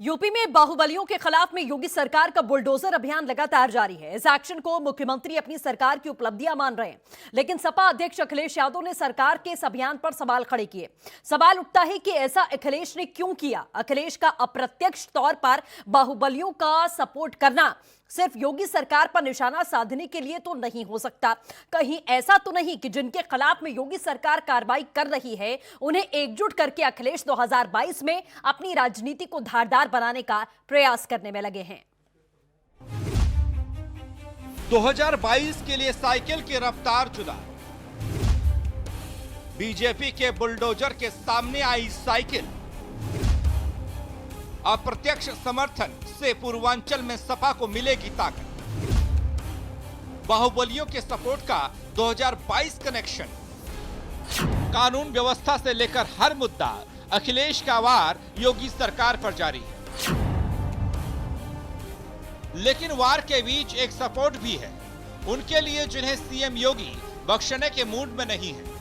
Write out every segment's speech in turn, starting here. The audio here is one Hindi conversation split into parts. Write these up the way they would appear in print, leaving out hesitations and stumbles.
यूपी में बाहुबलियों के खिलाफ में योगी सरकार का बुलडोजर अभियान लगातार जारी है। इस एक्शन को मुख्यमंत्री अपनी सरकार की उपलब्धियां मान रहे हैं, लेकिन सपा अध्यक्ष अखिलेश यादव ने सरकार के इस अभियान पर सवाल खड़े किए। सवाल उठता है कि ऐसा अखिलेश ने क्यों किया। अखिलेश का अप्रत्यक्ष तौर पर बाहुबलियों का सपोर्ट करना सिर्फ योगी सरकार पर निशाना साधने के लिए तो नहीं हो सकता। कहीं ऐसा तो नहीं कि जिनके खिलाफ में योगी सरकार कार्रवाई कर रही है उन्हें एकजुट करके अखिलेश 2022 में अपनी राजनीति को धारदार बनाने का प्रयास करने में लगे हैं। 2022 के लिए साइकिल की रफ्तार जुदा। बीजेपी के बुलडोजर के सामने आई साइकिल। अप्रत्यक्ष समर्थन से पूर्वांचल में सपा को मिलेगी ताकत। बाहुबलियों के सपोर्ट का 2022 कनेक्शन। कानून व्यवस्था से लेकर हर मुद्दा अखिलेश का वार योगी सरकार पर जारी है, लेकिन वार के बीच एक सपोर्ट भी है उनके लिए जिन्हें सीएम योगी बख्शने के मूड में नहीं है।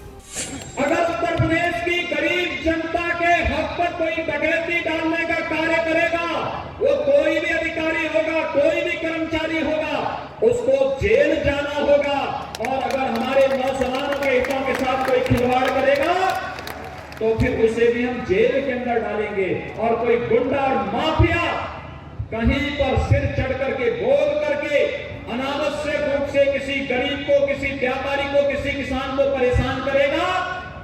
अगर उत्तर प्रदेश की गरीब जनता के हक पर कोई डकैती डालने का कार्य करेगा, वो कोई भी अधिकारी होगा, कोई भी कर्मचारी होगा, उसको जेल जाना होगा। और अगर हमारे नौजवानों के हितों के साथ कोई खिलवाड़ करेगा तो फिर उसे भी हम जेल के अंदर डालेंगे। और कोई गुंडा और माफिया कहीं पर सिर चढ़ करके बोल करके अनावश्यक रूप से किसी गरीब को, किसी व्यापारी को, किसी किसान को परेशान करेगा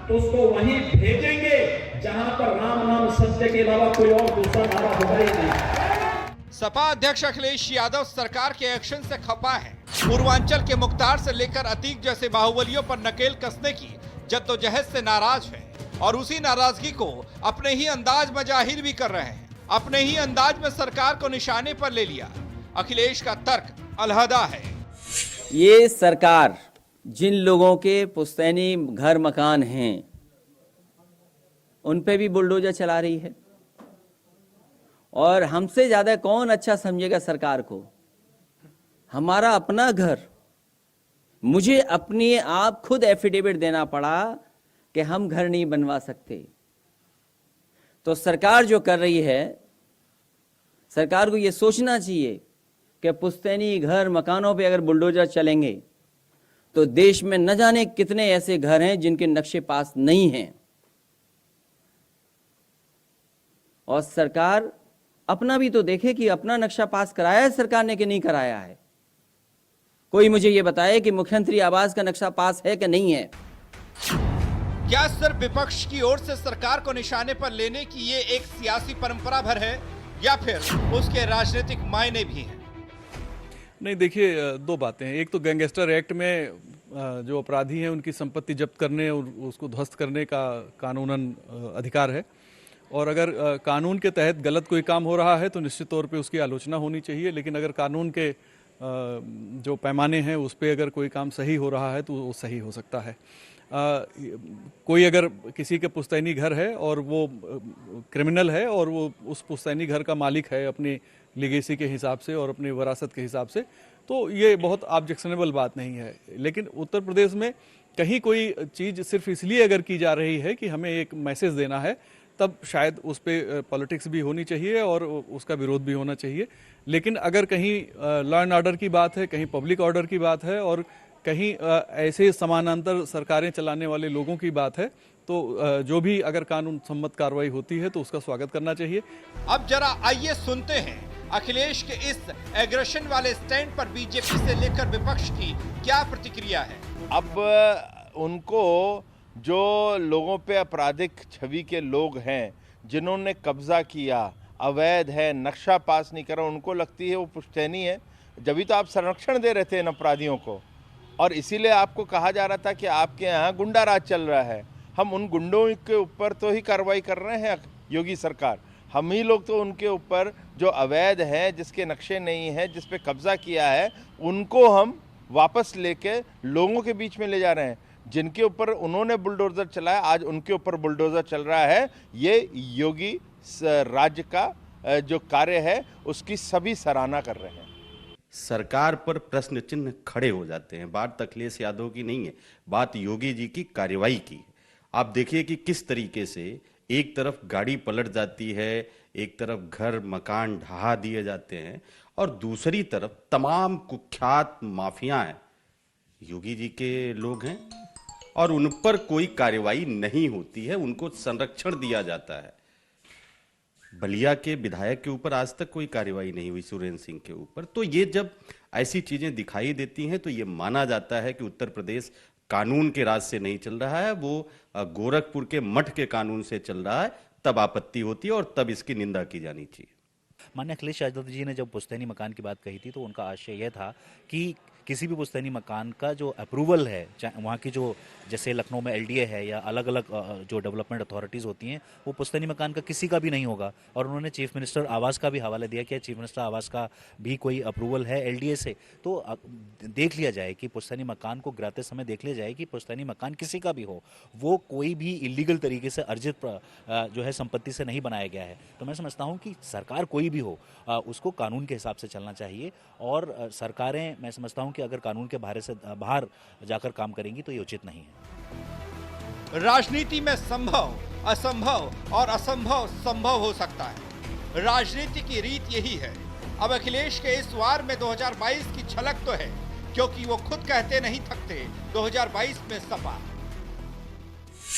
तो उसको वहीं भेजेंगे जहां पर राम नाम सत्य के अलावा कोई और दूसरा नारा होगा ही नहीं। सपा अध्यक्ष अखिलेश यादव सरकार के एक्शन से खफा है। पूर्वांचल के मुख्तार से लेकर अतीक जैसे बाहुबलियों पर नकेल कसने की जद्दोजहद से नाराज है और उसी नाराजगी को अपने ही अंदाज में जाहिर भी कर रहे हैं। अपने ही अंदाज में सरकार को निशाने पर ले लिया। अखिलेश का तर्क अलहदा है। ये सरकार जिन लोगों के पुश्तैनी घर मकान हैं उन पे भी बुलडोजर चला रही है, और हमसे ज्यादा कौन अच्छा समझेगा सरकार को। हमारा अपना घर, मुझे अपने आप खुद एफिडेविट देना पड़ा कि हम घर नहीं बनवा सकते। तो सरकार जो कर रही है, सरकार को ये सोचना चाहिए कि पुश्तैनी घर मकानों पे अगर बुलडोजर चलेंगे तो देश में न जाने कितने ऐसे घर हैं जिनके नक्शे पास नहीं हैं। और सरकार अपना भी तो देखे कि अपना नक्शा पास कराया है सरकार ने कि नहीं कराया है। कोई मुझे ये बताए कि मुख्यमंत्री आवास का नक्शा पास है कि नहीं है। क्या सिर्फ विपक्ष की ओर से सरकार को निशाने पर लेने की ये एक सियासी परंपरा भर है या फिर उसके राजनीतिक मायने भी हैं? नहीं, देखिए, दो बातें हैं। एक तो गैंगस्टर एक्ट में जो अपराधी हैं उनकी संपत्ति जब्त करने और उसको ध्वस्त करने का कानूनन अधिकार है, और अगर कानून के तहत गलत कोई काम हो रहा है तो निश्चित तौर पे उसकी आलोचना होनी चाहिए। लेकिन अगर कानून के जो पैमाने हैं उस पर अगर कोई काम सही हो रहा है तो वो सही हो सकता है। कोई अगर किसी के पुश्तैनी घर है और वो क्रिमिनल है और वो उस पुश्तैनी घर का मालिक है अपनी लीगेसी के हिसाब से और अपनी विरासत के हिसाब से, तो ये बहुत ऑब्जेक्शनेबल बात नहीं है। लेकिन उत्तर प्रदेश में कहीं कोई चीज़ सिर्फ इसलिए अगर की जा रही है कि हमें एक मैसेज देना है, तब शायद उस पर पॉलिटिक्स भी होनी चाहिए और उसका विरोध भी होना चाहिए। लेकिन अगर कहीं लॉ एंड ऑर्डर की बात है, कहीं पब्लिक ऑर्डर की बात है और कहीं ऐसे समानांतर सरकारें चलाने वाले लोगों की बात है, तो जो भी अगर कानून सम्मत कार्रवाई होती है तो उसका स्वागत करना चाहिए। अब जरा आइए सुनते हैं अखिलेश के इस एग्रेशन वाले स्टैंड पर बीजेपी से लेकर विपक्ष की क्या प्रतिक्रिया है। अब उनको जो लोगों पे आपराधिक छवि के लोग हैं, जिन्होंने कब्जा किया, अवैध है, नक्शा पास नहीं करा, उनको लगती है वो पुश्तैनी है। जब तो आप संरक्षण दे रहे थे इन अपराधियों को, और इसीलिए आपको कहा जा रहा था कि आपके यहाँ गुंडा राज चल रहा है। हम उन गुंडों के ऊपर तो ही कार्रवाई कर रहे हैं योगी सरकार। हम ही लोग तो उनके ऊपर जो अवैध हैं, जिसके नक्शे नहीं हैं, जिस पे कब्जा किया है, उनको हम वापस लेके लोगों के बीच में ले जा रहे हैं। जिनके ऊपर उन्होंने बुलडोजर चलाया, आज उनके ऊपर बुलडोजर चल रहा है। ये योगी राज्य का जो कार्य है उसकी सभी सराहना कर रहे हैं। सरकार पर प्रश्न चिन्ह खड़े हो जाते हैं। बात अखिलेश यादव की नहीं है, बात योगी जी की कार्रवाई की है। आप देखिए कि किस तरीके से एक तरफ गाड़ी पलट जाती है, एक तरफ घर मकान ढहा दिए जाते हैं और दूसरी तरफ तमाम कुख्यात माफियाएं योगी जी के लोग हैं और उन पर कोई कार्रवाई नहीं होती है, उनको संरक्षण दिया जाता है। बलिया के विधायक के ऊपर आज तक कोई कार्रवाई नहीं हुई, सुरेंद्र सिंह के ऊपर। तो ये जब ऐसी चीजें दिखाई देती हैं तो ये माना जाता है कि उत्तर प्रदेश कानून के राज से नहीं चल रहा है, वो गोरखपुर के मठ के कानून से चल रहा है। तब आपत्ति होती है और तब इसकी निंदा की जानी चाहिए। माननीय अखिलेश यादव जी ने जब पुश्तैनी मकान की बात कही थी तो उनका आशय यह था कि किसी भी पुश्तैनी मकान का जो अप्रूवल है, चाहे वहाँ की जो जैसे लखनऊ में LDA है या अलग अलग जो डेवलपमेंट अथॉरिटीज़ होती हैं, वो पुश्तैनी मकान का किसी का भी नहीं होगा। और उन्होंने चीफ मिनिस्टर आवास का भी हवाला दिया कि चीफ मिनिस्टर आवास का भी कोई अप्रूवल है LDA से, तो देख लिया जाए कि पुश्तैनी मकान को गिराते समय देख लिया जाए कि पुश्तैनी मकान किसी का भी हो, वो कोई भी इलीगल तरीके से अर्जित जो है संपत्ति से नहीं बनाया गया है। तो मैं समझता हूँ कि सरकार कोई भी हो उसको कानून के हिसाब से चलना चाहिए और सरकारें, मैं समझता हूँ कि अगर कानून के बाहर जाकर काम करेंगी तो ये उचित नहीं है। राजनीति में संभव, असंभव और असंभव संभव हो सकता है। राजनीति की रीत यही है। अब अखिलेश के इस वार में 2022 की झलक तो है, क्योंकि वो खुद कहते नहीं थकते 2022 में सपा।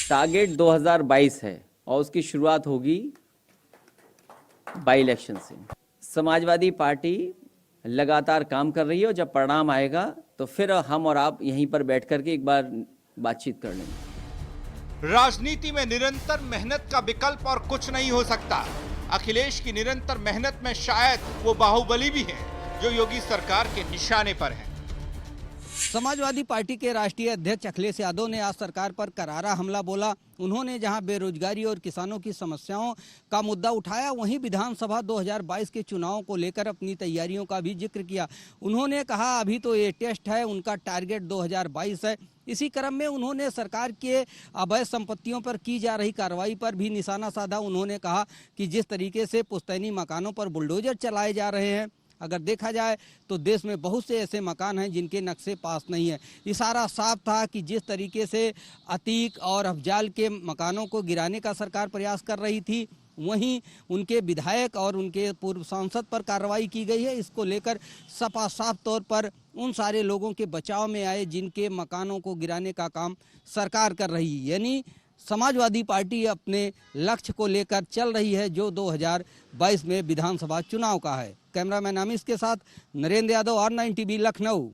टारगेट 2022 है और उसकी शुरुआत होगी बाई इलेक्शन से। समाजवादी पार्टी लगातार काम कर रही है और जब परिणाम आएगा तो फिर हम और आप यहीं पर बैठ करके एक बार बातचीत कर लेंगे। राजनीति में निरंतर मेहनत का विकल्प और कुछ नहीं हो सकता। अखिलेश की निरंतर मेहनत में शायद वो बाहुबली भी है जो योगी सरकार के निशाने पर है। समाजवादी पार्टी के राष्ट्रीय अध्यक्ष अखिलेश यादव ने आज सरकार पर करारा हमला बोला। उन्होंने जहां बेरोजगारी और किसानों की समस्याओं का मुद्दा उठाया, वहीं विधानसभा 2022 के चुनावों को लेकर अपनी तैयारियों का भी जिक्र किया। उन्होंने कहा अभी तो ये टेस्ट है, उनका टारगेट 2022 है। इसी क्रम में उन्होंने सरकार के अवैध संपत्तियों पर की जा रही कार्रवाई पर भी निशाना साधा। उन्होंने कहा कि जिस तरीके से पुश्तैनी मकानों पर बुलडोजर चलाए जा रहे हैं, अगर देखा जाए तो देश में बहुत से ऐसे मकान हैं जिनके नक्शे पास नहीं है। इशारा साफ था कि जिस तरीके से अतीक और अफजाल के मकानों को गिराने का सरकार प्रयास कर रही थी, वहीं उनके विधायक और उनके पूर्व सांसद पर कार्रवाई की गई है। इसको लेकर सपा साफ तौर पर उन सारे लोगों के बचाव में आए जिनके मकानों को गिराने का काम सरकार कर रही है। यानी समाजवादी पार्टी अपने लक्ष्य को लेकर चल रही है जो 2022 में विधानसभा चुनाव का है। कैमरामैन अमीश के साथ नरेंद्र यादव, R9 TV, लखनऊ।